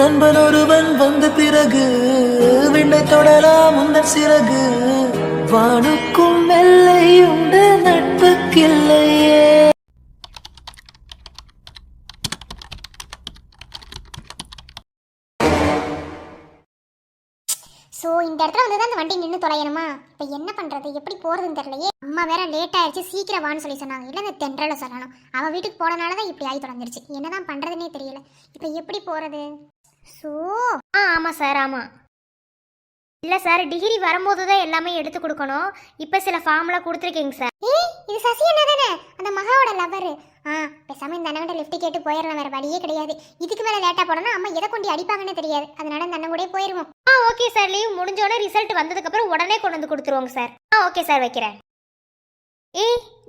நண்பன் ஒருவன் வந்த பிறகு விண்ணை தொடலாம் உந்தன் சிறகு வானுக்கும் எல்லை உண்டு நட்புக்கில்லையே. ஸோ இந்த இடத்துல வந்து தான் அந்த வண்டி நின்று தொலையணுமா? இப்போ என்ன பண்ணுறது, எப்படி போகிறதுன்னு தெரியலையே. அம்மா வேற லேட் ஆயிடுச்சு, சீக்கிரம் வான்னு சொல்லி சொன்னாங்க. இல்லை இந்த தென்றலை சொல்லணும். அவள் வீட்டுக்கு போனனால தான் இப்படி ஆகி தொடங்கிருச்சு. என்னதான் பண்ணுறதுனே தெரியல. இப்போ எப்படி போகிறது? ஸோ ஆமாம் சார், ஆமாம். இல்லை சார், டிகிரி வரும்போது தான் எல்லாமே எடுத்து கொடுக்கணும். இப்போ சில ஃபார்ம்லாம் கொடுத்துருக்கீங்க சார். இது சசி என்ன தானே, அந்த மகாவோட லவரு. பேசாமல் இந்த அண்ணன் லிஃப்ட் கேட்டு போயிடலாம், வேறு வழியே கிடையாது. இதுக்கு மேலே லேட்டாக போனோம்னா அம்மா எதை கொண்டு அடிப்பாங்கன்னு தெரியாது. அதனால இந்த அண்ணன் கூட போயிடுவோம். ஓகே சார், லீவ் முடிஞ்சோடனே ரிசல்ட் வந்ததுக்கப்புறம் உடனே கொண்டு வந்து கொடுத்துருவோங்க சார். ஓகே சார், வைக்கிறேன்.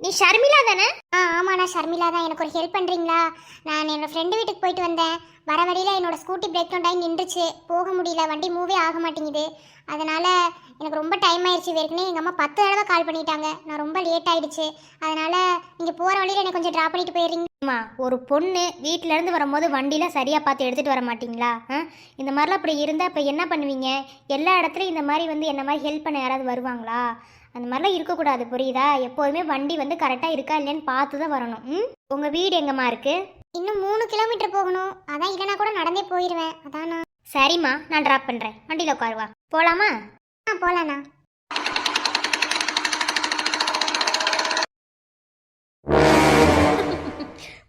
நீ ஷர்மிளா தானே? ஆமாம், நான் ஷர்மிளா தான். எனக்கு ஒரு ஹெல்ப் பண்ணுறீங்களா? நான் என்னோடய ஃப்ரெண்டு வீட்டுக்கு போயிட்டு வந்தேன். வர வழியில் என்னோடய ஸ்கூட்டி பிரேக் டவுன் ஆகி நின்றுச்சு. போக முடியல, வண்டி மூவே ஆக மாட்டேங்குது. அதனால் எனக்கு ரொம்ப டைம் ஆயிடுச்சு. ஏற்கனவே எங்கள் அம்மா 10 தடவை கால் பண்ணிட்டாங்க. நான் ரொம்ப லேட் ஆகிடுச்சு. அதனால் நீங்கள் போகிற வழியில் எனக்கு கொஞ்சம் ட்ராப் பண்ணிட்டு போயிடுறீங்கம்மா. ஒரு பொண்ணு வீட்டிலேருந்து வரும்போது வண்டியில் சரியாக பார்த்து எடுத்துகிட்டு வர மாட்டிங்களா? இந்த மாதிரிலாம் அப்படி இருந்தால் இப்போ என்ன பண்ணுவீங்க? எல்லா இடத்துலையும் இந்த மாதிரி வந்து என்ன மாதிரி ஹெல்ப் பண்ண யாராவது வருவாங்களா? அந்த மாதிரிலாம் இருக்கக்கூடாது, புரியுதா? எப்போதுமே வண்டி வந்து கரெக்டாக இருக்கா இல்லைன்னு பார்த்து தான் வரணும். உங்கள் வீடு எங்கம்மா இருக்குது? இன்னும் 3 கிலோமீட்டர் போகணும். அதான் இல்லைனா கூட நடந்தே போயிடுவேன். அதானா? சரிம்மா, நான் ட்ராப் பண்ணுறேன். வண்டியில் உட்காருவா. போகலாமா? போகலாண்ணா.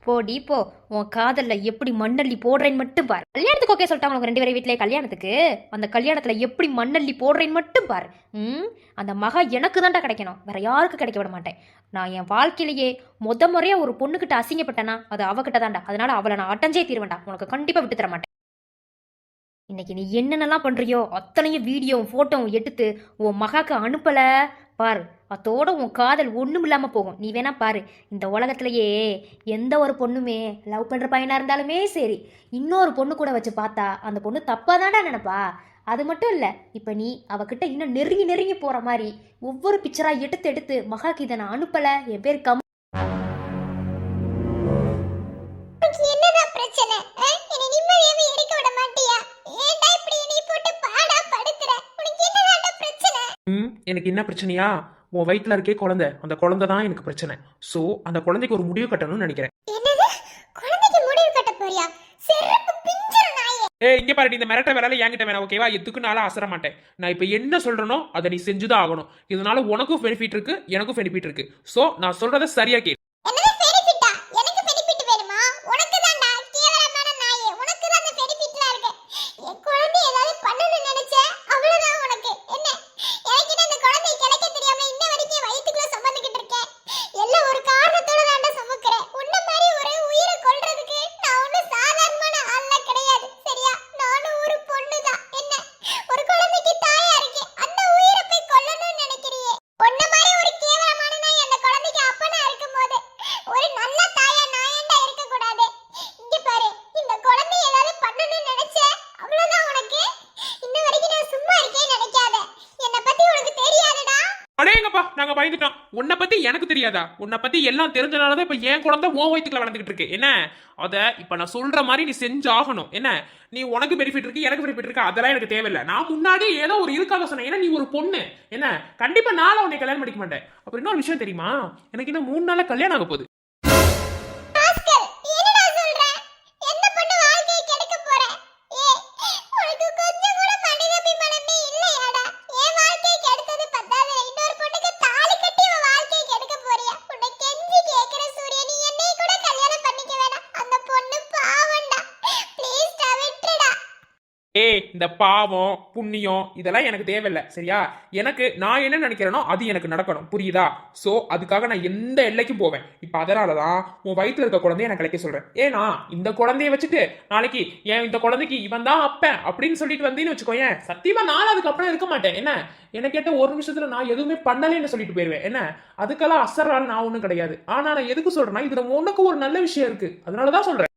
போடி போ, உன் காதலில் எப்படி மண்ணள்ளி போடுறேன்னு மட்டும் பாரு. கல்யாணத்துக்கு ஓகே சொல்லிட்டாங்க உனக்கு 2 பேரும் வீட்டிலே கல்யாணத்துக்கு. அந்த கல்யாணத்தில் எப்படி மண்ணள்ளி போடுறேன்னு மட்டும் பாரு. அந்த மகா எனக்கு தான்டா கிடைக்கணும், வேற யாருக்கும் கிடைக்க விட மாட்டேன். நான் என் வாழ்க்கையிலேயே முறையாக ஒரு பொண்ணுக்கிட்ட அசிங்கப்பட்டேன்னா அது அவகிட்ட தான்டா. அதனால அவளை நான் அட்டஞ்சே தீர்வேன்டா. உனக்கு கண்டிப்பாக விட்டு தர மாட்டேன். இன்னைக்கு நீ என்னென்னலாம் பண்ணுறியோ அத்தனையும் வீடியோவும் ஃபோட்டோவும் எடுத்து உன் மகாக்கு அனுப்பலை பாரு. அதோட உன் காதல் ஒன்றும் இல்லாமல் போகும். நீ வேணா பாரு, இந்த உலகத்திலேயே எந்த ஒரு பொண்ணுமே லவ் பண்ணுற பையனாக இருந்தாலுமே சரி, இன்னொரு பொண்ணு கூட வச்சு பார்த்தா அந்த பொண்ணு தப்பாக தான்டா நினைப்பா. அது மட்டும் இல்லை, இப்போ நீ அவகிட்ட இன்னும் நெருங்கி போகிற மாதிரி ஒவ்வொரு பிக்சராக எடுத்து எடுத்து மகாக்கு இதை நான் அனுப்பலை, என் பேர் என்னதான் பிரச்சனை? என்னை நிம்மதியாவே இருக்க விட மாட்டியா? ஏன்டா இப்படி என்னை போட்டு பாடா படுத்துற? உனக்கு என்னடா பிரச்சனை? எனக்கு என்ன பிரச்சனையா? உன் வயிற்றுல இருக்கே குழந்தை, அந்த குழந்தை தான் எனக்கு பிரச்சனை. சோ அந்த குழந்தைக்கு ஒரு முடிவு கட்டணும்னு நினைக்கிறேன். என்னது? குழந்தைக்கு முடிவு கட்ட போறியா? செருப்பு பிஞ்சிர நாயே. இங்க பாரு, இந்த மிரட்ட வேலை என்கிட்ட வேணாம், ஓகேவா? எதுக்கு நாளா அசர மாட்டேன். நான் இப்ப என்ன சொல்றேனோ அதை நீ செஞ்சுதான் ஆகணும். இதனால உனக்கும் பெனிஃபிட் இருக்கு, எனக்கும் பெனிஃபிட் இருக்கு. சோ நான் சொல்றதை சரியா கேளு. நாங்க பயந்துட்டோம். உன்னை பத்தி எனக்கு தெரியாதா? உன்னை பத்தி எல்லாம் தெரிஞ்சனாலதான் இப்ப என் குழந்தை உன் வயிற்றுக்குள்ள வளர்ந்துகிட்டு இருக்கு. என்ன அத இப்ப நான் சொல்ற மாதிரி நீ செஞ்சாகணும். என்ன நீ உனக்கு பெனிஃபிட் இருக்கு, எனக்கு பெனிஃபிட் இருக்கு, அதெல்லாம் எனக்கு தேவையில்லை. நான் முன்னாடி ஏதோ ஒரு இருக்காக சொன்னேன். ஏன்னா நீ ஒரு பொண்ணு. என்ன கண்டிப்பா நாள உன்னை கல்யாணம் பண்ணிக்க மாட்டேன். அப்புறம் இன்னொரு விஷயம் தெரியுமா? எனக்கு இன்னும் 3 நாள்ல கல்யாணம் ஆக போகுது. இந்த பாவம் புண்ணியம் இதெல்லாம் எனக்கு தேவையில்லை, சரியா? எனக்கு நான் என்ன நினைக்கிறேனோ அது எனக்கு நடக்கணும், புரியுதா? சோ அதுக்காக நான் எந்த எல்லைக்கும் போவேன். இப்ப அதனாலதான் உன் வயிற்றுல இருக்க குழந்தைய நான் கிடைக்க சொல்றேன். ஏன்னா இந்த குழந்தைய வச்சுட்டு நாளைக்கு ஏன் இந்த குழந்தைக்கு இவன் தான் அப்பேன் அப்படின்னு சொல்லிட்டு வந்தீன்னு வச்சுக்கோயேன், சத்தியமா நான் அதுக்கப்புறம் இருக்க மாட்டேன். என்ன என்ன கேட்ட ஒரு நிமிஷத்துல நான் எதுவுமே பண்ணலேன்னு சொல்லிட்டு போயிருவேன். என்ன அதுக்கெல்லாம் அசரால் நான் ஒண்ணும் கிடையாது. ஆனா நான் எதுக்கு சொல்றேன்னா இதுல உனக்கு ஒரு நல்ல விஷயம் இருக்கு, அதனாலதான் சொல்றேன்.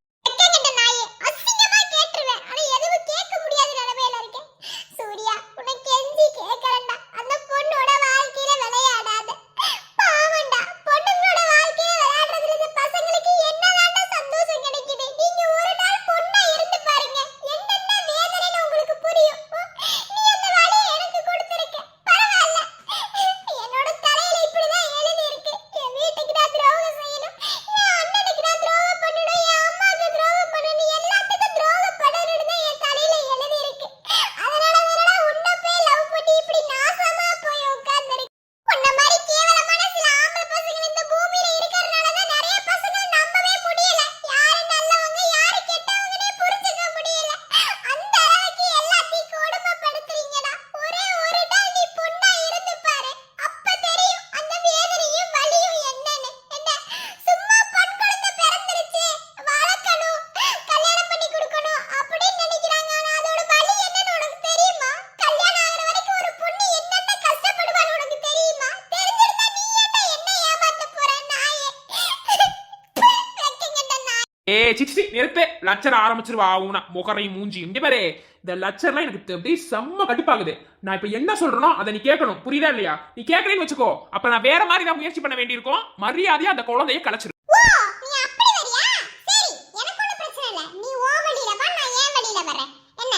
சிச்சி நிறுத்து. லட்சர் ஆரம்பிச்சிருவா உன முகரையும் மூஞ்சி. இங்க பாரு, இந்த லட்சர்லாம் எனக்கு அப்படியே செம்ம கடுப்பாகுது. நான் இப்ப என்ன சொல்றேனோ அதை நீ கேட்கணும், புரியுதா இல்லையா? நீ கேட்கறேன்னு வச்சுக்கோ, அப்ப நான் வேற மாதிரி தான் முயற்சி பண்ண வேண்டியிருக்கும். மரியாதையா அந்த குழந்தைய கலைச்சிரு. ஓ நீ அப்படி வரியா? சரி எனக்கு ஒண்ணும் பிரச்சனை இல்ல. நீ ஓ வழியில வா, நான் ஏன் வழியில வரேன். என்ன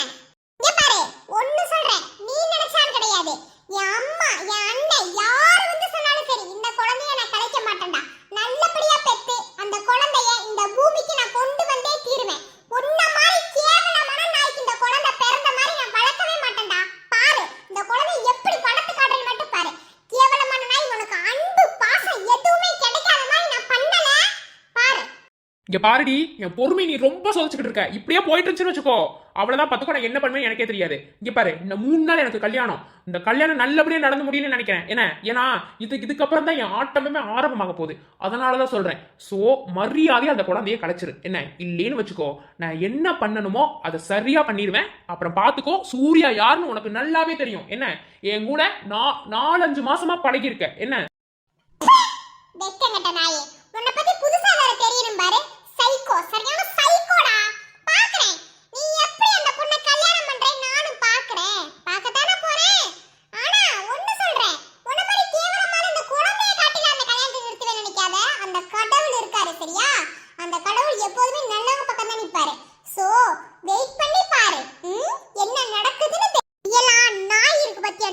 இங்க பாரு, ஒண்ணு சொல்றேன், நீ நினைச்சாலும் கிடையாது. என் அம்மா என் அண்ணன் யார் வந்து சொன்னாலும் சரி, இந்த குழந்தைய நான் கலைக்க மாட்டேன்டா. நல்லபடியா பெத்து அந்த குழந்தைய இந்த பூமிக்கு நான் கொண்டு வந்தே தீருவேன். உன்ன மாதிரி கேவலமான நாய்க்கு இந்த குழந்தை பிறந்த மாதிரி நான் வளர்க்கவே மாட்டேன்டா. பாரு இந்த குழந்தை எப்படி படத்து காட்டுறது மட்டும் பாரு. கேவலமான நாய், உனக்கு அன்பு பாசம் எதுவுமே கிடைக்காத மாதிரி நான் பண்ணல. பாரு இங்க பாருடி, என் பொறுமை நீ ரொம்ப சோதிச்சுக்கிட்டு இருக்க. இப்படியே போயிட்டு இருந்துச்சுன்னு வச்சுக்கோ, அவ்வளவுதான். பத்துக்கோ நான் என்ன பண்ணுவேன்னு எனக்கே தெரியாது. இங்க பாரு, இந்த 3 நாள் எனக்கு கல்யாணம். இந்த கல்யாணம் நல்லபடியா நடந்து முடியும்னு நினைக்கிறேன். ஏன்னா இதுக்கப்புறம் தான் என் ஆட்டமே ஆரம்பமாக போகுது. அதனாலதான் சொல்றேன். சோ மரியாதையா அந்த குழந்தைய கலைச்சிரு. என்ன இல்லேன்னு வச்சுக்கோ, நான் என்ன பண்ணணுமோ அதை சரியா பண்ணிடுவேன். அப்புறம் பாத்துக்கோ, சூர்யா யாருன்னு உனக்கு நல்லாவே தெரியும். என்ன என் கூட 4-5 மாசமா பழகிருக்க. என்ன வெக்கங்கட்ட நாயே, உன்னை பத்தி புதுசா வேற தெரியணும் பாரு. சைக்கோ, சரியான சைக்கோடா. பாக்குறேன் நீ எப்படி அந்த பொண்ணை கல்யாணம் பண்றேன்னு நானும் பாக்குறேன். பார்க்கத்தானே போறேன். ஆனா ஒண்ணு சொல்றேன், உன்னை மாதிரி கேவலமான இந்த குழந்தையை காட்டில அந்த கல்யாணத்தை நிறுத்தவே நினைக்காத. அந்த கடவுள் இருக்காரு சரியா, அந்த கடவுள் எப்போதுமே நல்லவங்க பக்கம் தான் நிப்பாரு. சோ வெயிட் பண்ணி பாரு, என்ன நடக்குதுன்னு தெரியலாம். நாய் இருக்கு பத்தியா,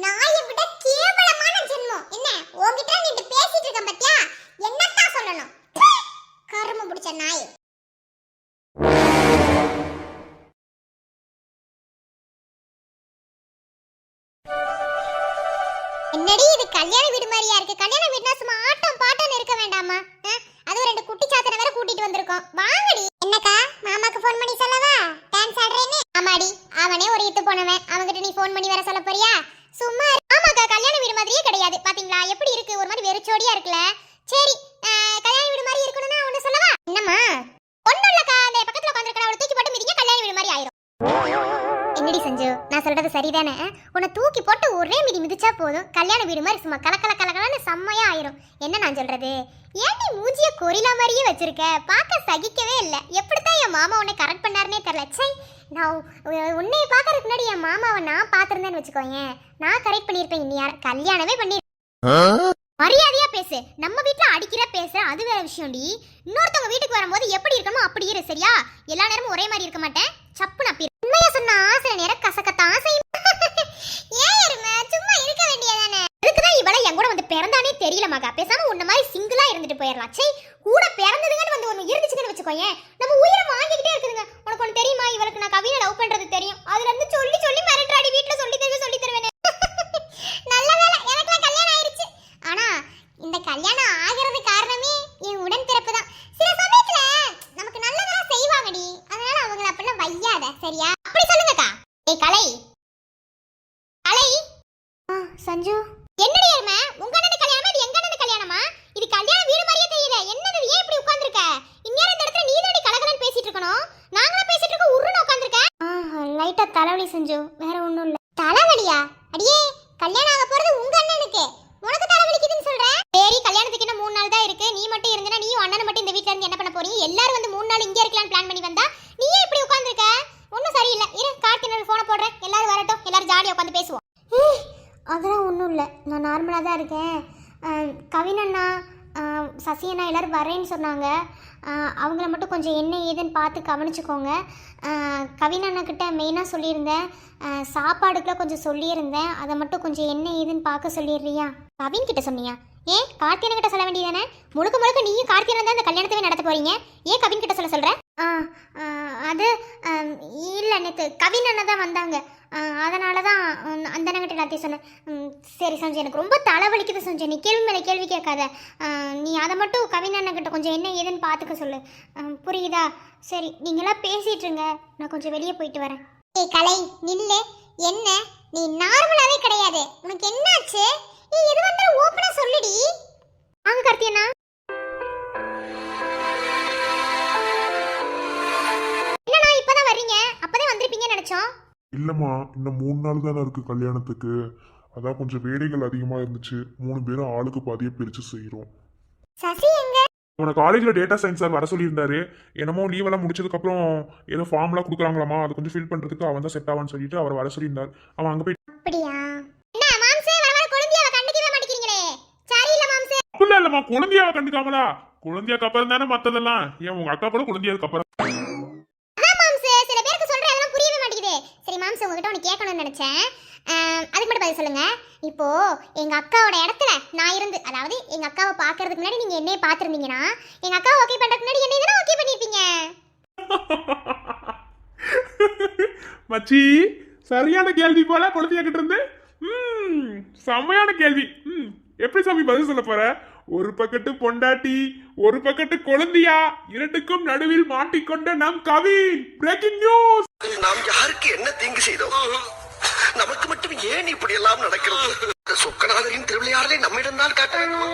நாயை விட கேவலமான ஜென்மம். என்ன உன்கிட்ட நின்று பேசிட்டு இருக்க பத்தியா, என்னத்தான் சொல்லணும். கரும பிடிச்ச நாய். என்னடி இது கல்யாண வீடு மாதிரியா இருக்கு? கல்யாண வீடுனா சும்மா ஆட்டம் பாட்டம் இருக்க வேண்டாமா? அது 2 குட்டி சாத்தனை வேற கூட்டிட்டு வந்திருக்கோம். வாங்கடி. என்னக்கா மாமாக்கு ஃபோன் பண்ணி சொல்லவா டான்ஸ் ஆடுறேன்னு? ஆமாடி, அவனே ஒரு இத்து போனவன். அவங்கிட்ட நீ ஃபோன் பண்ணி வேற சொல்ல போறியா? சும்மா ஆமாக்கா, கல்யாண வீடு மாதிரியே கிடையாது. பாத்தீங்களா எப்படி இருக்கு? ஒரு மாதிரி வெறிச்சோடியா இருக்குல. சரி கல்யாண வீடு மாதிரி இருக்கணும்னா ஒண்ணு சொல்லவா? என்னம்மா? ஒண்ணும் இல்லக்கா, அந்த பக்கத்துல உட்கார்ந்திருக்கற அவளை தூக்கி போட்டு மிதிங்க, கல்யாண வீடு மாதிரி ஆயிரும். என்னடி சஞ்சு, நான் சொல்றது சரிதானே? உன்னை தூக்கி போட்டு ஒரே மிதி மிதிச்சா போதும், கல்யாண வீடு மாதிரி சும்மா கலக்கலன்னு செம்மையா ஆயிரும். என்ன நான் சொல்றது? ஏன் நீ மூஞ்சிய கொரிலா மாதிரியே வச்சிருக்க? பார்க்க சகிக்கவே இல்ல. எப்படித்தான் என் மாமா உன்னை கரெக்ட் பண்ணாருன்னே தெரியல. சை, நான் உன்னை பார்க்கறதுக்கு முன்னாடி என் மாமாவை நான் பார்த்திருந்தேன்னு வச்சுக்கோங்க, நான் கரெக்ட் பண்ணியிருப்பேன். இனி யார் கல்யாணமே பண்ணி. மரியாதையா பேசு. நம்ம வீட்ல அடிக்கிற பேச அது வேற விஷயம்டி. இன்னொருத்தவங்க வீட்டுக்கு வரும்போது எப்படி இருக்கணுமோ அப்படி இரு சரியா? எல்லா நேரமும் ஒரே மாதிரி இருக்க மாட்டேன். சப்பு நப்பி. உண்மையா சொன்னா சில நேரம் கசக்கத்தான் செய்யும். ஏன் எருமை, சும்மா இருக்க வேண்டியதானே? இதுக்குதான் இவளை என் கூட வந்து பிறந்தானே தெரியல மகா. பேசாம உன்ன மாதிரி சிங்கிளா இருந்துட்டு போயிடலாம். சை, கூட பிறந்ததுங்கன்னு வந்து ஒன்று இருந்துச்சுன்னு வச்சுக்கோயேன், நம்ம உயிரை வாங்கிக்கிட்டே இருக்குதுங்க. உனக்கு ஒன்று தெரியுமா? இவளுக்கு நான் கவினை லவ் பண்றது தெரியும். அதுல இருந்து சொல்லி மிரட்டாடி வீட்டுல சொல்லி தருவேன். நல்ல வேலை எனக்குலாம் கல்யாணம் ஆயிருச்சு. ஆனா இந்த கல்யாணம் ஆகிறது காரணமே என் உடன் பிறப்பு தான். சில சமயத்துல நமக்கு நல்லதெல்லாம் செய்வாங்கடி, அதனால அவங்கள அப்படிலாம் வையாத சரியா? அப்படி சொல்லுங்கக்கா. ஏய் கலை சஞ்சு, என்னடி எருமை, உங்க அண்ணன் கல்யாணமா இது எங்க அண்ணன் கல்யாணமா? இது கல்யாண வீடு மாதிரியே தெரியல. என்னது, ஏன் இப்படி உட்கார்ந்திருக்க? இந்நேரம் இந்த இடத்துல நீ தாண்டி கலகலன்னு பேசிட்டு இருக்கணும். நாங்களா பேசிட்டு இருக்க உருன்னு உட்கார்ந்திருக்க. லைட்டா தலைவலி செஞ்சு, வேற ஒண்ணும் இல்ல. தலைவலியா? அடியே, கல்யாணம் ஆக போறது உங்க அண்ணனுக்கு, உனக்கு தலைவலிக்குதுன்னு சொல்ற? சரி, கல்யாணத்துக்கு இன்னும் 3 நாள் தான் இருக்கு. நீ மட்டும் இருந்தனா நீயும் அண்ணனும் மட்டும் இந்த வீட்ல இருந்து என்ன பண்ண போறீங்க? எல்லாரும் வந்து 3 நாள் இங்க இருக்கலாம்னு பிளான் பண்ணி வந்தா நீ ஏன் இப்படி உட்கார்ந்திருக்க? ஒன்னும் சரியில்லை. இரு, கார்த்தினோட போனை போடுறேன், எல்லாரும் வரட்டும், எல்லாரும் ஜாலியா உட்காந்து பேசுவோம். அதெல்லாம் ஒன்றும் இல்லை, நான் நார்மலாக தான் இருக்கேன். கவினண்ணா, சசியண்ணா எல்லாரும் வரேன்னு சொன்னாங்க. அவங்கள மட்டும் கொஞ்சம் என்ன ஏதுன்னு பார்த்து கவனிச்சுக்கோங்க. கவினண்ணக்கிட்ட மெயினாக சொல்லியிருந்தேன், சாப்பாடுக்குள்ள கொஞ்சம் சொல்லியிருந்தேன். அதை மட்டும் கொஞ்சம் என்ன ஏதுன்னு பார்க்க சொல்லிடுறியா? கவின் கிட்ட சொன்னியா? ஏன் கார்த்தியனை கிட்ட சொல்ல வேண்டியதானே? முழுக்க நீயும் கார்த்தியனை தான் இந்த கல்யாணத்தவே நடத்த போறீங்க. ஏன் கவின் கிட்ட சொல்ற? அது இல்லை, நேற்று கவின் அண்ணா தான் வந்தாங்க, அதனால தான் அந்த அண்ணங்கிட்ட எல்லாத்தையும் சொன்னேன். சரி சஞ்சய், எனக்கு ரொம்ப தலைவலிக்குது சஞ்சய், நீ கேள்வி மேலே கேள்வி கேட்காத. நீ அதை மட்டும் கவின் அண்ணங்கிட்ட கொஞ்சம் என்ன ஏதுன்னு பார்த்துக்க சொல்லு, புரியுதா? சரி, நீங்களாம் பேசிட்டு இருங்க, நான் கொஞ்சம் வெளியே போயிட்டு வரேன். ஏய் கலை, நில்லு. என்ன நீ நார்மலாவே கிடையாது, உனக்கு என்னாச்சு? நீ எது வந்தாலும் ஓப்பனா சொல்லுடி. வாங்க கார்த்தியண்ணா. என்னண்ணா இப்பதான் வர்றீங்க? அப்பதே வந்திருப்பீங்கன்னு நினைச்சோம். இல்லம்மா, இன்னும் 3 நாள் தானே இருக்கு கல்யாணத்துக்கு. அதான் கொஞ்சம் வேலைகள் அதிகமா இருந்துச்சு. 3 பேரும் ஆளுக்கு பாதியா பிரிச்சு செய்யறோம். சசி எங்க? அவனை காலேஜ்ல டேட்டா சயின்ஸ் சார் வர சொல்லியிருந்தாரு. என்னமோ லீவ் எல்லாம் முடிச்சதுக்கு அப்புறம் ஏதோ ஃபார்ம்லாம் கொடுக்குறாங்களாமா, அது கொஞ்சம் ஃபில் பண்றதுக்கு அவன் தான் செட் ஆவான்னு சொல்லிட்டு அவர் வர சொல்லியிருந்தார். அவன் அங்க போய் அப்படியா? என்ன மாம்சே, வர வர குழந்தையாவை கண்டுக்கவே மாட்டேங்கிறீங்களே. சரியில்லை மாம்சே. அப்படிலாம் இல்லம்மா, குழந்தையாவை கண்டுக்காமலா? குழந்தையாக்கு அப்புறம் தானே மத்ததெல்லாம். ஏன் உங்க அக்கா கூட குழந்தையாக்கு அப்புறம்? அதான் மாம்சே, சில பேருக்கு சொல்ற அதெல்லாம் புரியவே மாட்டேங்குது. சரி மாம்சே, உங்ககிட்ட ஒன்று கேட்கணும்னு நினைச்சேன். அதுக்கு மட்டும் பதில் சொல்லுங்க. இப்போ எங்க அக்காவோட இடத்துல நான் இருந்து, அதாவது எங்க அக்காவை பார்க்கறதுக்கு முன்னாடி நீங்க என்னைய பார்த்துருந்தீங்கன்னா, எங்க அக்காவை ஓகே பண்றதுக்கு முன்னாடி என்னைய தானே ஓகே பண்ணிருப்பீங்க. மச்சி, சரியான கேள்வி போல குழந்தையா கிட்ட இருந்து. செம்மையான கேள்வி. எப்படி சாமி பதில் சொல்ல போற? ஒரு பக்கத்து பொண்டாட்டி, ஒரு பக்கத்து குழந்தையா, இரண்டுக்கும் நடுவில் மாட்டிக்கொண்ட நம் கவி. Breaking news. நாம் யாருக்கு என்ன தீங்கு செய்தோம்? நமக்கு மட்டும் ஏன் இப்படி எல்லாம் நடக்கிறது? சொக்கநாதரின் திருவிளையாடலை நம்மிடம் தான் காட்ட வேண்டுமா?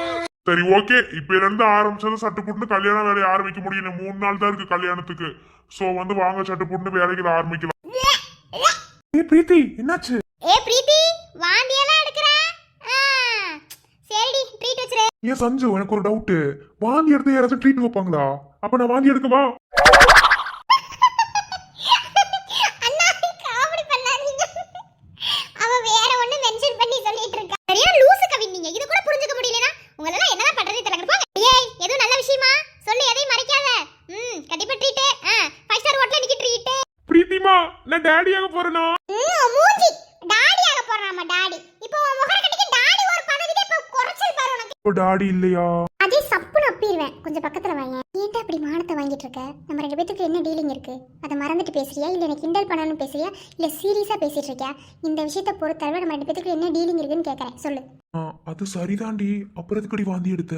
சரி, ஓகே. இப்ப இருந்து ஆரம்பிச்சது சட்டு போட்டு கல்யாண வேலையை ஆரம்பிக்க முடியும். 3 நாள் தான் இருக்கு கல்யாணத்துக்கு. சோ வாங்க சட்டு போட்டு வேலைகளை ஆரம்பிக்கலாம். பிரீத்தி, என்னாச்சு? பிரீத்தி, வாந்தியெல்லாம் எடுக்கற? சரிடி, ட்ரீட் வச்சிரு. ஏன் சஞ்சு, எனக்கு ஒரு டவுட். வாந்தி எடுத்து யாராச்சும் ட்ரீட் வைப்பாங்களா? அப்ப நான் வாந்தி எடுக்கவா? அண்ணா, காமெடி பண்ணாதீங்க. அவ வேற ஒண்ணு மென்ஷன் பண்ணி சொல்லிட்டு இருக்கா. சரியா லூசு கவி நீங்க. இது கூட புரிஞ்சுக்க முடியலனா உங்களெல்லாம் என்னதான் பண்றதே தெரியல. போங்க. ஏய், எது நல்ல விஷயமா சொல்லு, எதையும் மறைக்காத. கண்டிப்பா ட்ரீட். 5 ஸ்டார் ஹோட்டல்ல நிக்கி ட்ரீட். பிரீத்திமா, நான் டாடியாக போறேனா? மூஞ்சி டாடியாக போறாமா டாடி. இப்போ உன் முகர கட்டிக்கு டாடி ஒரு பண்ணதுக்கு இப்ப குறைச்சல் பாரு உனக்கு. இப்போ டாடி இல்லையா? அதே சப்புன்னு அப்பிடுவேன். கொஞ்சம் பக்கத்துல வாங்க. ஏன்டா அப்படி மானத்தை வாங்கிட்டு இருக்க? நம்ம 2 பேத்துக்கு என்ன டீலிங் இருக்கு? அதை மறந்துட்டு பேசுறியா, இல்ல எனக்கு கிண்டல் பண்ணணும்னு பேசுறியா, இல்ல சீரியஸா பேசிட்டு இருக்கியா? இந்த விஷயத்தை பொறுத்தளவு நம்ம 2 பேத்துக்கு என்ன டீலிங் இருக்குன்னு கேக்குறேன், சொல்லு. அது சரிதாண்டி. அப்புறம் எதுக்கடி வாந்தி எடுத்த?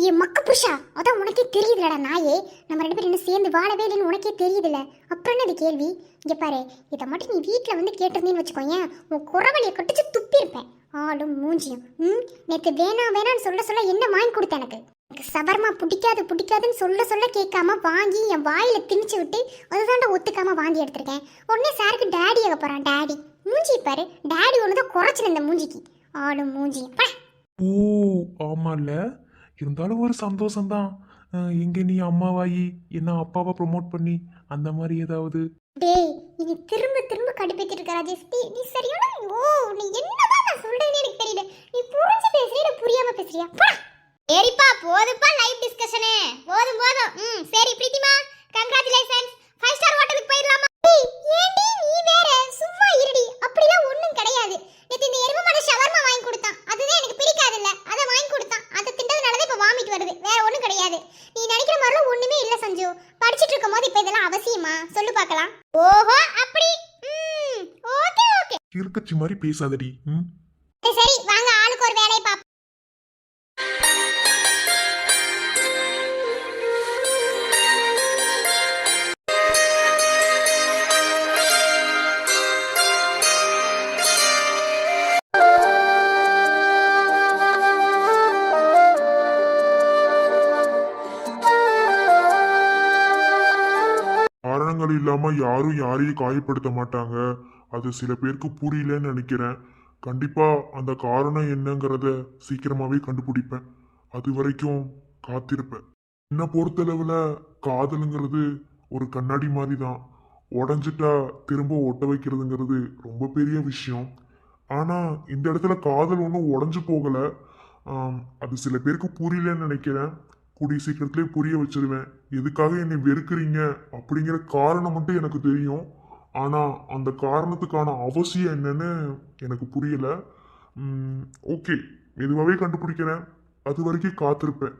ஏன் மக்க புருஷா, அதான் உனக்கே தெரியுதுலடா நாயே. நம்ம 2 பேரும் இன்னும் சேர்ந்து வாழவே இல்லைன்னு உனக்கே தெரியுதுல. அப்புறம் என்ன கேள்வி? இங்க பாரு, இதை மட்டும் நீ வீட்டுல வந்து கேட்டிருந்தேன்னு வச்சுக்கோயேன், உன் குறவழியை கட்டிச்சு துப்பி இருப்பேன். ஆளும் மூஞ்சியும். நேற்று வேணான்னு சொல்ல என்ன வாங்கி கொடுத்த எனக்கு சவர்மா பிடிக்காதுன்னு சொல்ல கேட்காம வாங்கி என் வாயில திணிச்சு விட்டு அதுதான்டா ஒத்துக்காம வாந்தி எடுத்திருக்கேன். உடனே சாருக்கு டாடியாக போறான். டாடி மூஞ்சி பாரு, டாடி ஒண்ணுதான் குறைச்சல இந்த மூஞ்சிக்கு. ஆளும் மூஞ்சியும். ஓ ஆமால, இருந்தாலும் ஒரு சந்தோஷம்தான். எங்க நீ அம்மாவாயி என்ன அப்பாவை ப்ரொமோட் பண்ணி அந்த மாதிரி ஏதாவது? டேய், நீ திரும்ப கடுப்பேத்திட்டு இருக்க ராஜேஷ். நீ சரியான நீ என்னதான் நான் சொல்றேன்னு எனக்கு தெரியல. நீ புரிஞ்சு பேசுறியா இல்ல புரியாம பேசுறியா? சரிப்பா, போதுப்பா லைவ் டிஸ்கஷனே. போதும். சரி பிரீத்திமா, கங்க்ராச்சுலேஷன்ஸ். 5 ஸ்டார் ஹோட்டலுக்கு போயிடலாமா? டேய், ஏண்டி நீ வேற சும்மா இருடி. அப்படிலாம் ஒண்ணும் கிடையாது. நேத்து இந்த எருமமான ஷவர்மா வாங்கி கொடுத்தான். அதுதான் எனக்கு பிடிக்காது இல்ல. அத வாங்கி கொடுத்தான். அத திண்டதனால தான் இப்ப வாமிட் வருது. வேற ஒண்ணும் கிடையாது. நீ நினைக்கிற மாதிரிலாம் ஒண்ணுமே இல்ல சஞ்சு. படிச்சிட்டு இருக்கும்போது இப்ப இதெல்லாம் அவசியமா? சொல்லு பார்க்கலாம். ஓஹோ, அப்படி. ஓகே. இருக்கச்சி மாதிரி பேசாதடி. சரி வாங்க, ஆளுக்கு ஒரு வேலையை பாப்போம். காரணங்கள் இல்லாம யாரும் யாரையும் காயப்படுத்த மாட்டாங்க. அது சில பேருக்கு புரியலன்னு நினைக்கிறேன். கண்டிப்பா அந்த காரணம் என்னங்கிறத சீக்கிரமாவே கண்டுபிடிப்பேன். அது வரைக்கும் காத்திருப்பேன். என்ன பொறுத்தளவுல காதலுங்கிறது ஒரு கண்ணாடி மாதிரி தான். உடஞ்சிட்டா திரும்ப ஒட்ட வைக்கிறதுங்கிறது ரொம்ப பெரிய விஷயம். ஆனா இந்த இடத்துல காதல் ஒன்றும் உடஞ்சு போகல. அது சில பேருக்கு புரியலன்னு நினைக்கிறேன். கூடிய சீக்கிரத்திலே புரிய வச்சிருவேன். எதுக்காக என்னை வெறுக்கிறீங்க அப்படிங்கிற காரணம் மட்டும் எனக்கு தெரியும். ஆனா அந்த காரணத்துக்கான அவசியம் என்னன்னு எனக்கு புரியல. ஓகே, மெதுவாகவே கண்டுபிடிக்கிறேன். அது வரைக்கும் காத்திருப்பேன்.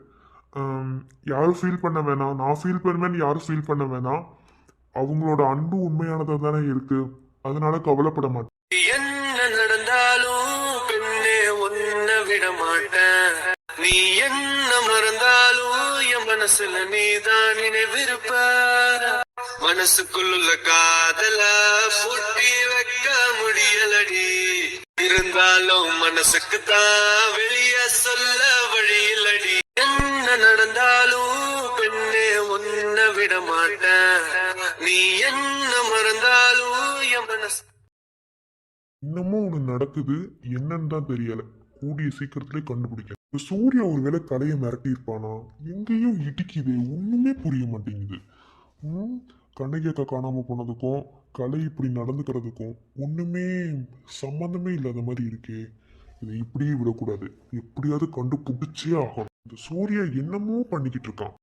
யாரும் ஃபீல் பண்ண வேணாம், நான் ஃபீல் பண்ணுவேன்னு யாரும் ஃபீல் பண்ண வேணாம். அவங்களோட அன்பு உண்மையானதாக தானே இருக்கு. அதனால கவலைப்பட மாட்டேன். என்ன நடந்தாலும் பெண்ணே ஒன்ன விட மாட்டேன். நீ என்ன மறந்தாலும் என் மனசுல நீதான் நினைவிருப்ப. மனசுக்குள்ள காதல பூட்டி வைக்க முடியலடி. இருந்தாலும் மனசுக்கு தான் வெளிய சொல்ல வழியிலடி. என்ன நடந்தாலும் பெண்ணே ஒன்ன விட மாட்டேன். நீ என்ன மறந்தாலும் என் மனசு. இன்னமும் ஒன்று நடக்குது, என்னன்னு தான் தெரியல. கூடிய சீக்கிரத்திலே கண்டுபிடிக்க. இந்த சூர்யா ஒருவேளை கலையை மிரட்டியிருப்பானா? எங்கேயும் இடிக்குது, ஒண்ணுமே புரிய மாட்டேங்குது. கண்ணகி அக்கா காணாம போனதுக்கும் கலை இப்படி நடந்துக்கிறதுக்கும் ஒண்ணுமே சம்பந்தமே இல்லாத மாதிரி இருக்கே. இதை இப்படியே விடக்கூடாது, எப்படியாவது கண்டுபிடிச்சே ஆகணும். இந்த சூர்யா என்னமோ பண்ணிக்கிட்டு இருக்கான்.